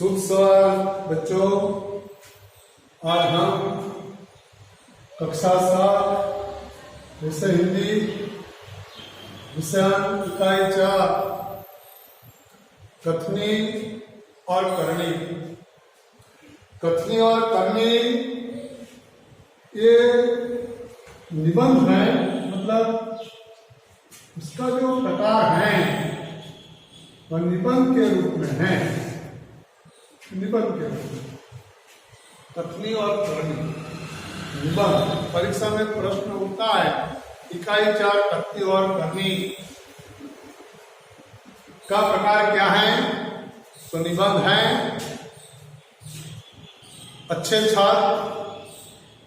शुभ सवाल बच्चों। आज हम कक्षा 7 विषय हिंदी विषय इकाई 4 कथनी और करनी। कथनी और करनी ये निबंध है, मतलब इसका जो प्रकार है वह निबंध के रूप में है। निबंध के रूप में कथनी और करनी निबंध। परीक्षा में प्रश्न उठता है इकाई 4 कथनी और करनी का प्रकार क्या है, तो निबंध है। अच्छे छात्र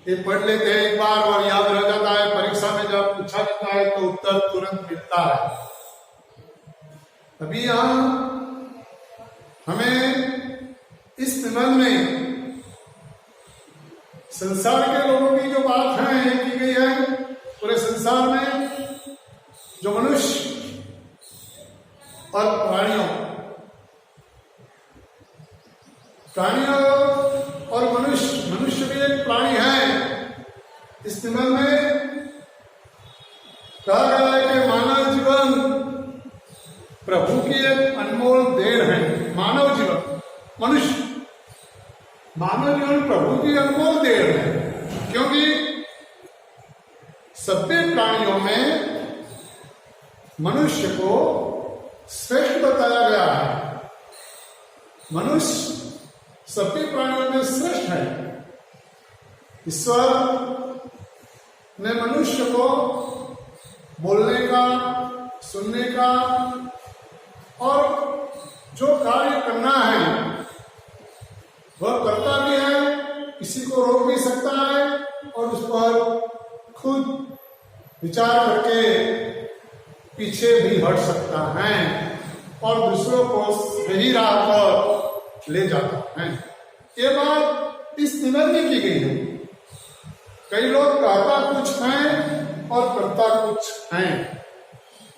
ये पढ़ लेते हैं एक बार और याद रह जाता है। परीक्षा में जब पूछा जाता है तो उत्तर तुरंत मिलता है। अभी यहाँ हमें इस निबंध में संसार के लोगों की जो बात है की गई है, पूरे संसार में जो मनुष्य और प्राणियों और मनुष्य भी एक प्राणी है। इस निबंध में कहा गया है कि मानव जीवन प्रभु की एक अनमोल देन है। मानव जीवन मानव जीवन प्रभु की अनमोल देन है, क्योंकि सभी प्राणियों में मनुष्य को श्रेष्ठ बताया गया है। मनुष्य सभी प्राणियों में श्रेष्ठ है। ईश्वर ने मनुष्य को बोलने का, सुनने का और जो कार्य करना है वह करता भी है, किसी को रोक भी सकता है और उस पर खुद विचार करके पीछे भी हट सकता है और दूसरों को सही राह पर ले जाता है। ये बात इस निबंध में की गई है। कई लोग कहता कुछ हैं और करता कुछ हैं,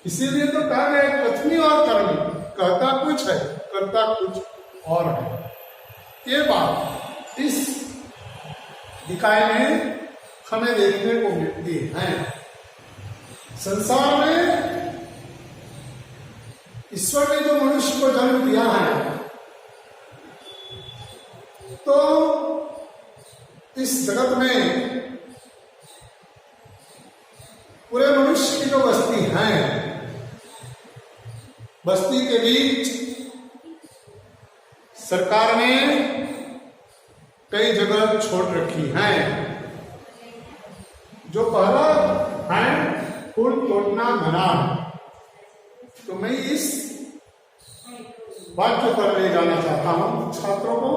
इसीलिए तो कहा गया कथनी और करनी। कहता कुछ है, करता कुछ और है। ये बात इस इकाई में हमें देखने को मिलती है। संसार में ईश्वर ने जो मनुष्य को जन्म दिया है, तो इस जगत में पूरे मनुष्य की जो बस्ती है, बस्ती के बीच सरकार ने कई जगह छोड़ रखी है। जो पहला है फूल तोड़ना मना। तो मैं इस वाक्य पर ले जाना चाहता हूं छात्रों को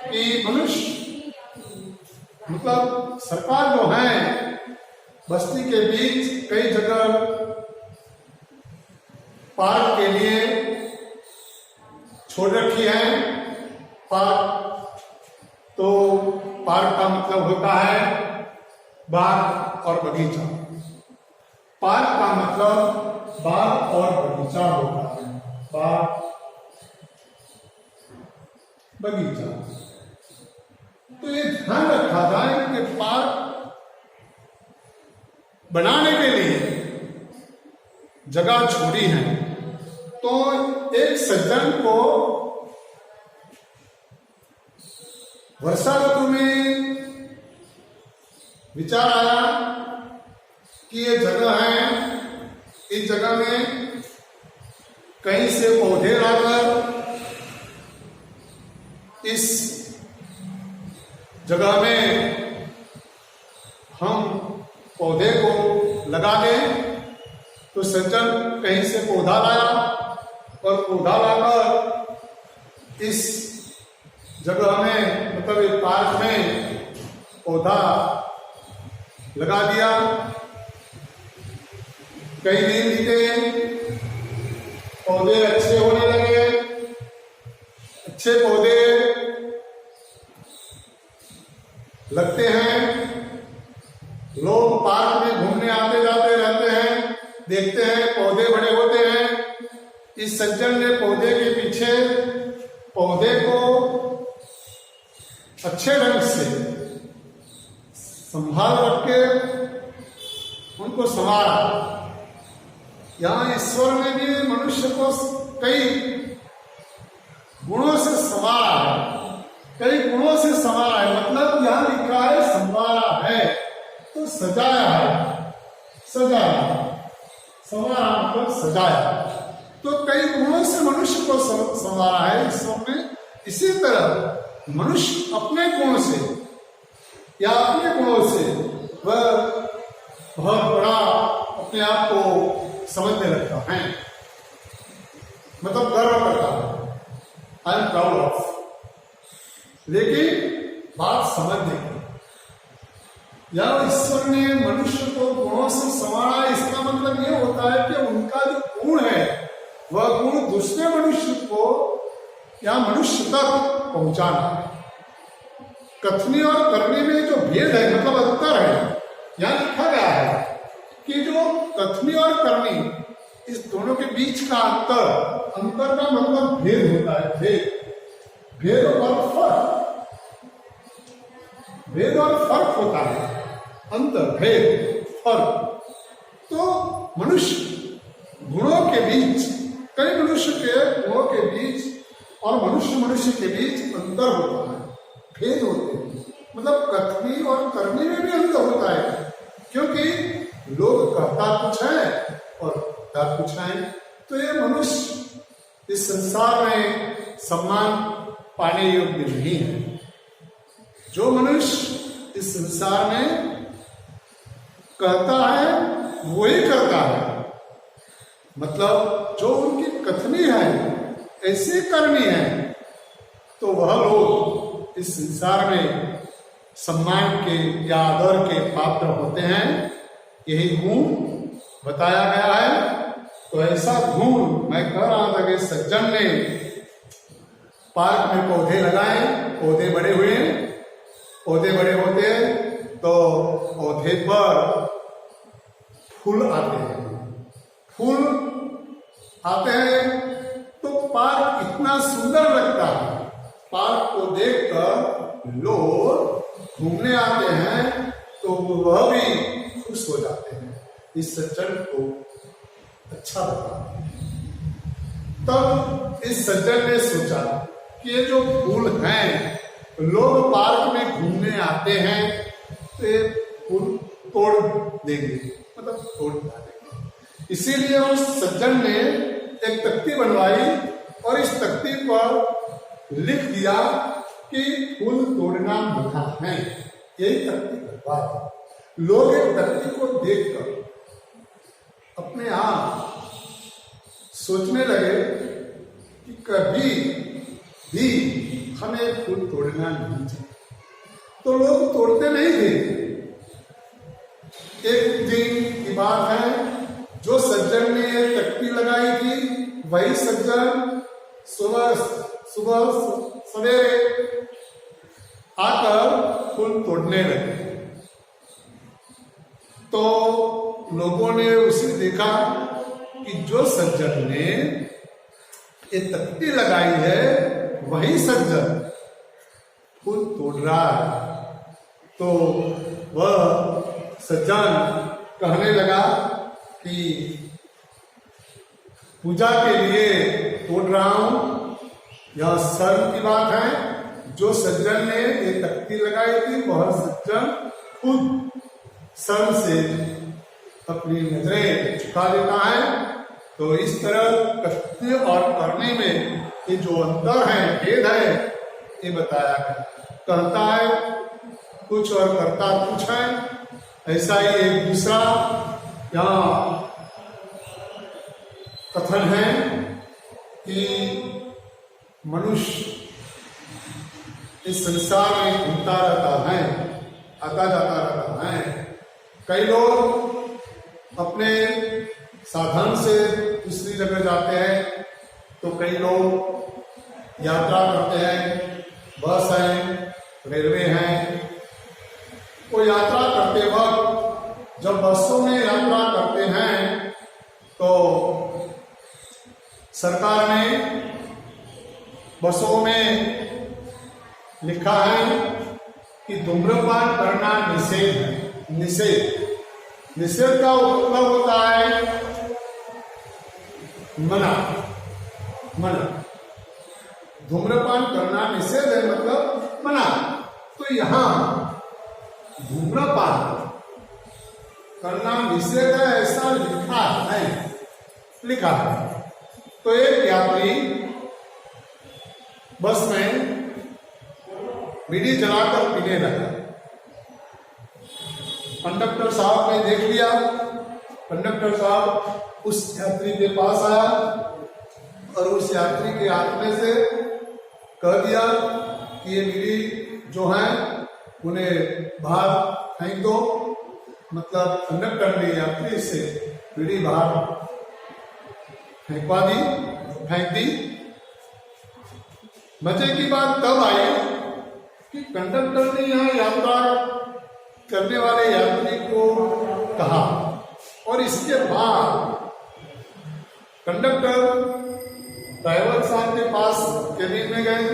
कि मनुष्य मतलब सरकार जो है बस्ती के बीच कई जगह पार्क के लिए छोड़ रखी है। पार्क तो पार्क का मतलब होता है बाग और बगीचा। पार्क का मतलब बाग और बगीचा होता है। बाग बगीचा। तो ये ध्यान रखा जाए कि पार्क बनाने के लिए जगह छोड़ी है। तो एक सज्जन को वर्षा ऋतु में विचार आया कि ये जगह है, इस जगह में कहीं से पौधे लाकर इस जगह में हम पौधे को लगा दें। तो सज्जन कहीं से पौधा लाया और पौधा लाकर इस जगह में मतलब एक पार्क में पौधा लगा दिया। कई दिन बीते, पौधे अच्छे होने लगे। अच्छे पौधे लगते हैं, लोग पार्क में घूमने आते जाते रहते हैं, देखते हैं पौधे बड़े होते हैं। इस सज्जन ने पौधे के पीछे पौधे को अच्छे ढंग से संभाल रख के उनको संवारा। यहां ईश्वर ने भी मनुष्य को कई गुणों से संवारा है, कई गुणों से संवारा है। मतलब यहां लिखा है संवारा है तो सजाया है, सजाया, संवारा मतलब सजाया। तो कई गुणों से मनुष्य को संवारा है ईश्वर ने। इसी तरह मनुष्य अपने गुण से या अपने गुणों से वह बहुत बड़ा अपने आप को समझने लगता है, मतलब गर्व करता है, आई एम प्राउड ऑफ। लेकिन बात समझने की, या ईश्वर ने मनुष्य को गुणों से संवारा, इसका मतलब यह होता है कि उनका जो गुण है वह गुण दूसरे मनुष्य को या मनुष्य तक पहुंचाना है। कथनी और करनी में जो भेद है, मतलब अंतर है, यहां लिखा गया है कि जो कथनी और करनी, इस दोनों के बीच का अंतर का मतलब भेद होता है। भेद और फर्क, भेद और फर्क होता है, अंतर, भेद, फर्क। तो मनुष्य गुणों के बीच, कई मनुष्य के गुणों के बीच और मनुष्य के बीच अंतर होता है, भेद होते हैं। मतलब कथनी और करनी में भी अंतर होता है, क्योंकि लोग कहता कुछ है और करता कुछ है। तो ये मनुष्य इस संसार में सम्मान पाने योग्य नहीं है। जो मनुष्य इस संसार में कहता है वही करता है, मतलब जो उनकी कथनी है ऐसी करनी है, तो वह लोग इस संसार में सम्मान के या आदर के पात्र होते हैं। यही गुण बताया गया है। तो ऐसा गुण मैं कह रहा था कि सज्जन ने पार्क में पौधे लगाए, पौधे बड़े हुए, पौधे बड़े होते हैं तो पौधे पर फूल आते हैं, फूल आते हैं तो पार्क इतना सुंदर लगता है। पार्क को देखकर लोग घूमने आते हैं तो वह भी खुश हो जाते हैं, इस सज्जन को अच्छा लगा। तब इस सज्जन ने सोचा कि ये जो फूल हैं, लोग पार्क में घूमने आते हैं तो ये फूल तोड़ देंगे, मतलब तोड़ डालेंगे। इसीलिए उस सज्जन ने एक तख्ती बनवाई और इस तख्ती पर लिख दिया कि फूल तोड़ना मना है। यही तख्ती बनवाई। लोग एक तख्ती को देखकर अपने आप सोचने लगे कि कभी भी हमें फूल तोड़ना नहीं चाहिए। तो लोग तोड़ते नहीं थे। एक दिन की बात है, जो सज्जन ने ये तख्ती लगाई थी वही सज्जन सुबह सवेरे आकर फूल तोड़ने लगे। तो लोगों ने उसे देखा कि जो सज्जन ने ये तख्ती लगाई है वही सज्जन फूल तोड़ रहा है। तो वह सज्जन कहने लगा कि पूजा के लिए तोड़ रहा हूं, यह शर्म की बात है। जो सज्जन ने ये तख्ती लगाई थी वह सज्जन खुद शर्म से अपनी नजरें झुका देता है। तो इस तरह कथनी और करने में ये जो अंतर है, भेद है, ये बताया गया। कहता है कुछ और करता कुछ है। ऐसा ही एक दूसरा यहाँ कथन है कि मनुष्य इस संसार में घूमता रहता है, आता जाता रहता है। कई लोग अपने साधन से दूसरी जगह जाते हैं, तो कई लोग यात्रा करते हैं, बस है, रेलवे है। वो यात्रा करते वक्त जब बसों में यात्रा करते हैं तो सरकार ने बसों में लिखा है कि धूम्रपान करना निषेध है। निषेध का मतलब होता है मना। धूम्रपान करना निषेध है मतलब मना। तो यहां धूम्रपान करना निषेध है ऐसा लिखा है। तो एक यात्री बस में बीड़ी जलाकर पीने लगा। कंडक्टर साहब ने देख लिया। कंडक्टर साहब उस यात्री के पास आया और उस यात्री के हाथ में से कह दिया कि ये बीड़ी जो है उन्हें बाहर फेंक दो। मतलब कंडक्टर ने यात्री से बीड़ी बाहर फेंक दी। मजे की बात तब आई कि कंडक्टर ने यहाँ यात्रा करने वाले यात्री को कहा और इसके बाद कंडक्टर ड्राइवर साहब के पास केबिन में गए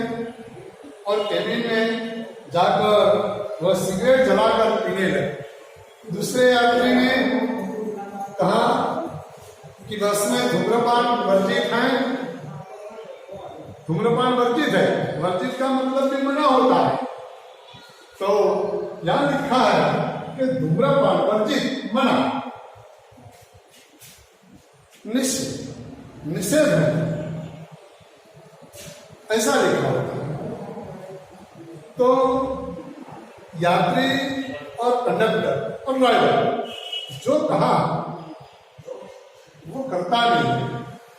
और केबिन में जाकर वह सिगरेट जलाकर पीने लगे। दूसरे यात्री ने कहा कि बस में धूम्रपान वर्जित है। धूम्रपान वर्जित है, वर्जित का मतलब भी मना होता है। तो यहां लिखा है कि धूम्रपान वर्जित मना निषेध है, ऐसा लिखा होता है। तो यात्री और कंडक्टर और ड्राइवर जो कहा वो करता नहीं।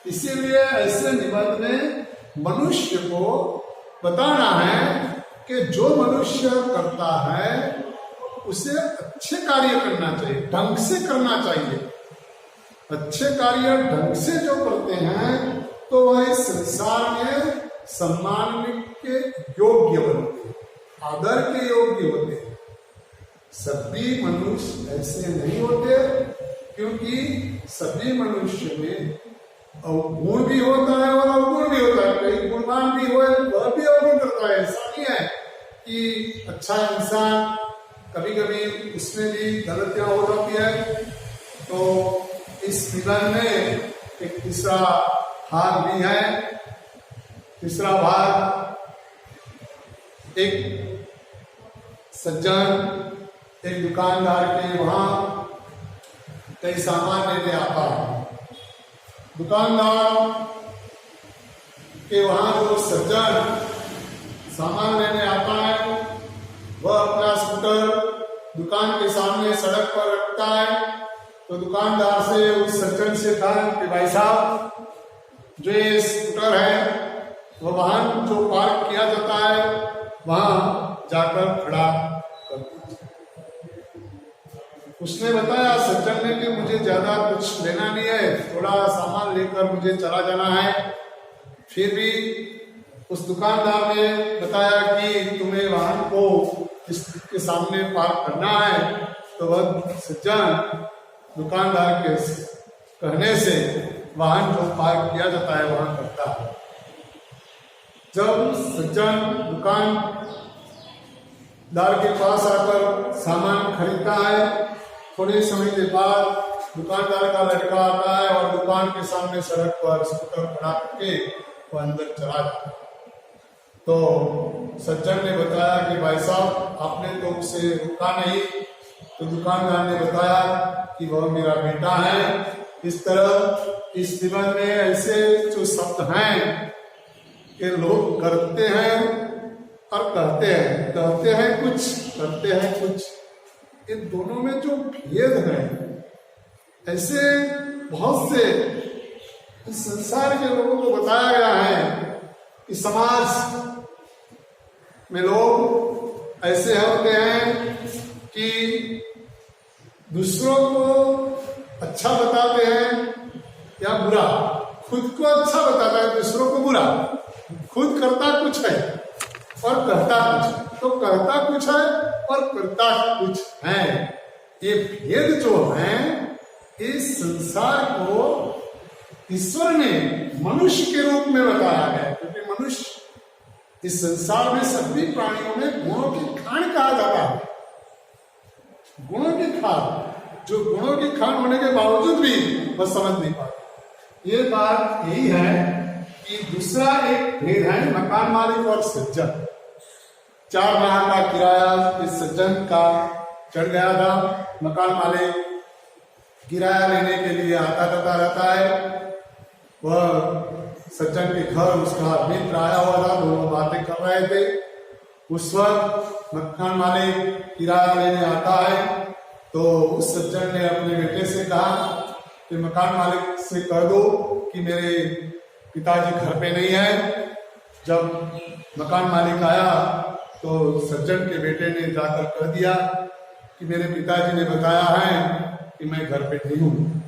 इसीलिए ऐसे निबंध में मनुष्य को बताना है कि जो मनुष्य करता है उसे अच्छे कार्य करना चाहिए, ढंग से करना चाहिए। अच्छे कार्य ढंग से जो करते हैं तो वह इस संसार में सम्मान के योग्य बनते हैं, आदर के योग्य होते हैं। सभी मनुष्य ऐसे नहीं होते, क्योंकि सभी मनुष्य में गुण भी होता है और अवगुण भी होता है। कई गुणवान भी हो वह भी अवगुण करता है। ऐसा नहीं है कि अच्छा इंसान, कभी कभी उसमें भी गलतियां हो जाती है। तो इस निबंध में एक तीसरा भाग भी है। तीसरा भाग, एक सज्जन एक दुकानदार के वहां कई सामान लेने आता है। दुकानदार के वहां जो सज्जन सामान लेने आता है वह अपना स्कूटर दुकान के सामने सड़क पर रखता है। तो दुकानदार से उस सज्जन से कहा कि भाई साहब, जो ये स्कूटर है वह वाहन जो पार्क किया जाता है वहां जाकर खड़ा कर दीजिए। उसने बताया सज्जन ने कि मुझे ज्यादा कुछ लेना नहीं है, थोड़ा सामान लेकर मुझे चला जाना है। फिर भी उस दुकानदार ने बताया कि तुम्हें वाहन को इसके सामने पार्क करना है। तो वह सज्जन दुकानदार के कहने से वाहन जो पार्क किया जाता है वहां करता है। जब सज्जन दुकानदार के पास आकर सामान खरीदता है, थोड़े समय के बाद दुकानदार का लड़का आता है और दुकान के सामने सड़क पर स्कूटर खड़ा करके वो अंदर चला जाता है। तो सज्जन ने बताया कि भाई साहब, आपने तो उसे रुका नहीं। तो दुकानदार ने बताया कि वह मेरा बेटा है। इस तरह इस निबंध में ऐसे जो शब्द हैं कि लोग करते हैं और कहते हैं कुछ, करते हैं कुछ। इन दोनों में जो भेद है, ऐसे बहुत से इस संसार के लोगों को बताया गया है कि समाज में लोग ऐसे होते हैं कि दूसरों को अच्छा बताते हैं या बुरा, खुद को अच्छा बताता है, दूसरों को बुरा। खुद करता कुछ है और कहता कुछ, तो कहता कुछ है और करता कुछ है। ये भेद जो है, इस संसार को ईश्वर ने मनुष्य के रूप में बताया है, क्योंकि मनुष्य इस संसार में सभी प्राणियों में गुणों की खान कहा जाता है। गुणों की खान, जो गुणों की खान होने के बावजूद भी वह समझ नहीं पाते। ये बात यही है कि दूसरा एक भेद है मकान मालिक और सज्जन। 4 माह का किराया इस सज्जन का चढ़ गया था। मकान मालिक किराया लेने के लिए आता जाता रहता है। वह सज्जन के घर उसका मित्र आया हुआ था, दोनों बातें कर रहे थे। उस वक्त मकान मालिक किराया लेने आता है तो उस सज्जन ने अपने बेटे से कहा कि मकान मालिक से कह दो कि मेरे पिताजी घर पे नहीं है। जब मकान मालिक आया तो सज्जन के बेटे ने जाकर कह दिया कि मेरे पिताजी ने बताया है कि मैं घर पे नहीं हूँ।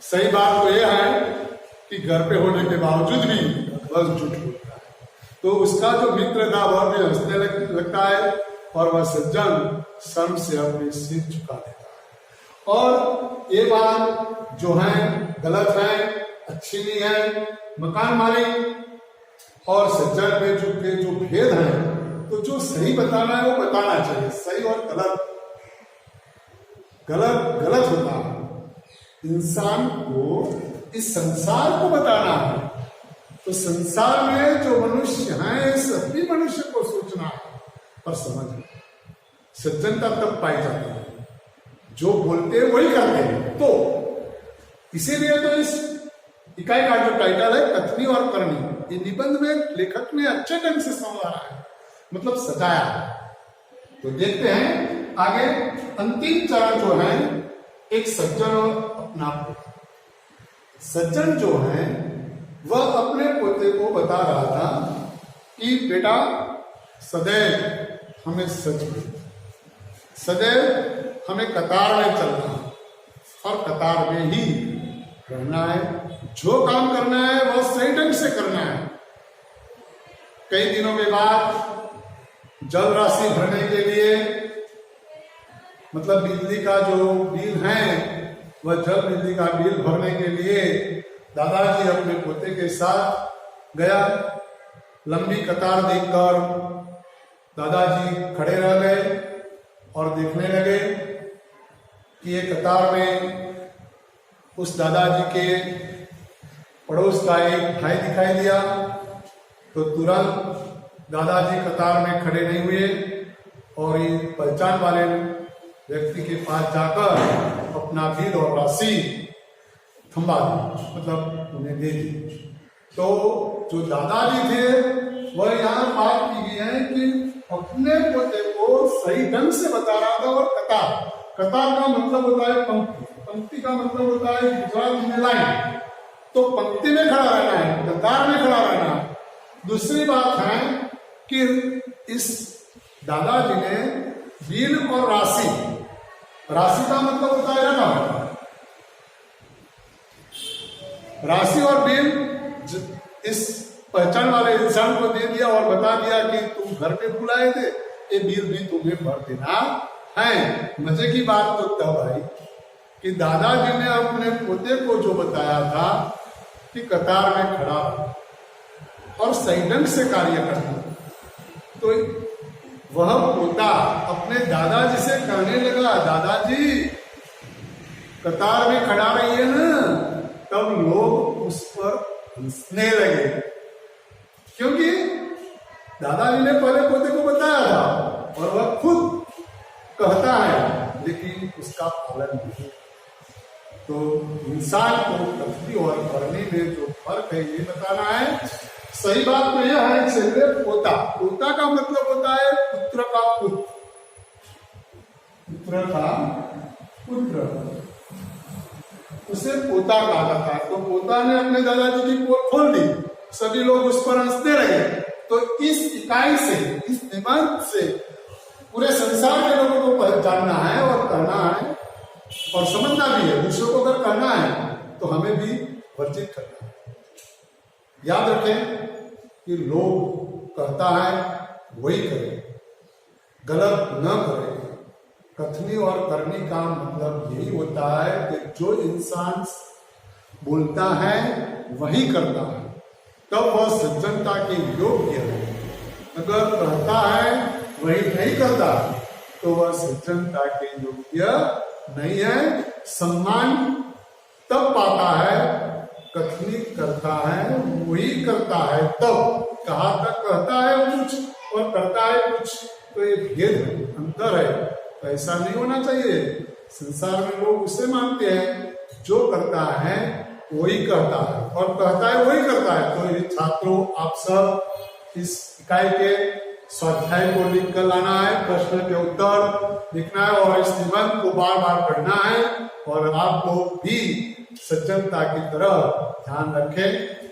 सही बात तो यह है कि घर पे होने के बावजूद भी बस झूठ बोलता है। तो उसका जो मित्र था वह भी हंसने लगता है और वह सज्जन शर्म से अपने सिर झुका देता है। और ये बात जो है गलत है, अच्छी नहीं है। मकान मालिक और सज्जन में जो भेद है, तो जो सही बताना है वो बताना चाहिए। सही और गलत गलत होता है। इंसान को इस संसार को बताना है। तो संसार में जो मनुष्य हैं सभी मनुष्य को सोचना है और समझना। सज्जनता तब पाई जाती है जो बोलते हैं वही करते हैं। तो इसीलिए तो इस इकाई का जो टाइटल है कथनी और करनी, ये निबंध में लेखक ने अच्छे ढंग से समझाया है, मतलब सजाया है। तो देखते हैं आगे। अंतिम चरण जो है एक सज्जन और अपना पोता। सज्जन जो है वह अपने पोते को बता रहा था कि बेटा सदैव हमें सच बोल, सदैव हमें कतार में चलना और कतार में ही रहना है। जो काम करना है वह सही ढंग से करना है। कई दिनों के बाद जल राशि भरने के लिए, मतलब बिजली का जो बिल है वह जल बिजली का बिल भरने के लिए दादाजी अपने पोते के साथ गया। लंबी कतार देखकर दादाजी खड़े रह गए और देखने लगे कि ये कतार में उस दादाजी के पड़ोस का एक भाई दिखाई दिया। तो तुरंत दादाजी कतार में खड़े नहीं हुए और ये पहचान वाले व्यक्ति के पास जाकर अपना बिल और राशि थमा दी, मतलब उन्हें दे दी। तो जो दादाजी थे वह यहाँ बात की गई है कि अपने पोते को सही ढंग से बता रहा था। और कतार का मतलब होता है पंक्ति, पंक्ति का मतलब होता है गुजरात में लाइन। तो पंक्ति में खड़ा रहना है, कतार में खड़ा रहना है। दूसरी बात है कि इस दादाजी ने बिल और राशि, राशि का मतलब होता है रकम, राशि और बिल इस पहचान वाले इंसान को दे दिया और बता दिया कि तुम घर पे बुलाए थे, ये बिल भी तुम्हें भर देना है। मजे की बात तो तब आई कि दादाजी ने अपने पोते को जो बताया था कि कतार में खड़ा और सही ढंग से कार्य करना, तो वह पोता अपने दादाजी से कहने लगा, दादाजी कतार में खड़ा रहिए ना। तब लोग उस पर हंसने लगे, क्योंकि दादाजी ने पहले पोते को बताया था और वह खुद कहता है लेकिन उसका पालन नहीं। तो इंसान को कथनी और करने में जो फर्क है ये बताना है। सही बात तो यह है, चलिए पोता, पोता का मतलब होता है पुत्र का पुत्र, पुत्र का पुत्र, उसे पोता कहा जाता है। तो पोता ने अपने दादाजी की पोल खोल दी, सभी लोग उस पर हंसने लगे। तो इस इकाई से, इस निबंध से पूरे संसार के लोगों को पहचानना है और कहना है और समझना भी है। दूसरों को अगर कहना है तो हमें भी वर्जित करना है। याद रखें कि लोग कहता है वही करें, गलत न करें। कथनी और करनी का मतलब यही होता है कि जो इंसान बोलता है वही करता है, तब वह सज्जनता के योग्य है। अगर कहता है वही नहीं करता तो वह सज्जनता के योग्य नहीं है। सम्मान तब पाता है कथनी करता है वही करता है, तब कहा तक कहता है कुछ और करता है कुछ, तो ये भेद अंतर है। तो ऐसा नहीं होना चाहिए। संसार में लोग उसे मानते हैं जो करता है वही कहता है और कहता है वही करता है। तो ये छात्रों आप सब इस इकाई के स्वाध्याय को लिख कर लाना है, प्रश्न के उत्तर लिखना है और इस निबंध को बार बार पढ़ना है और आपको भी सज्जनता की तरह ध्यान रखें।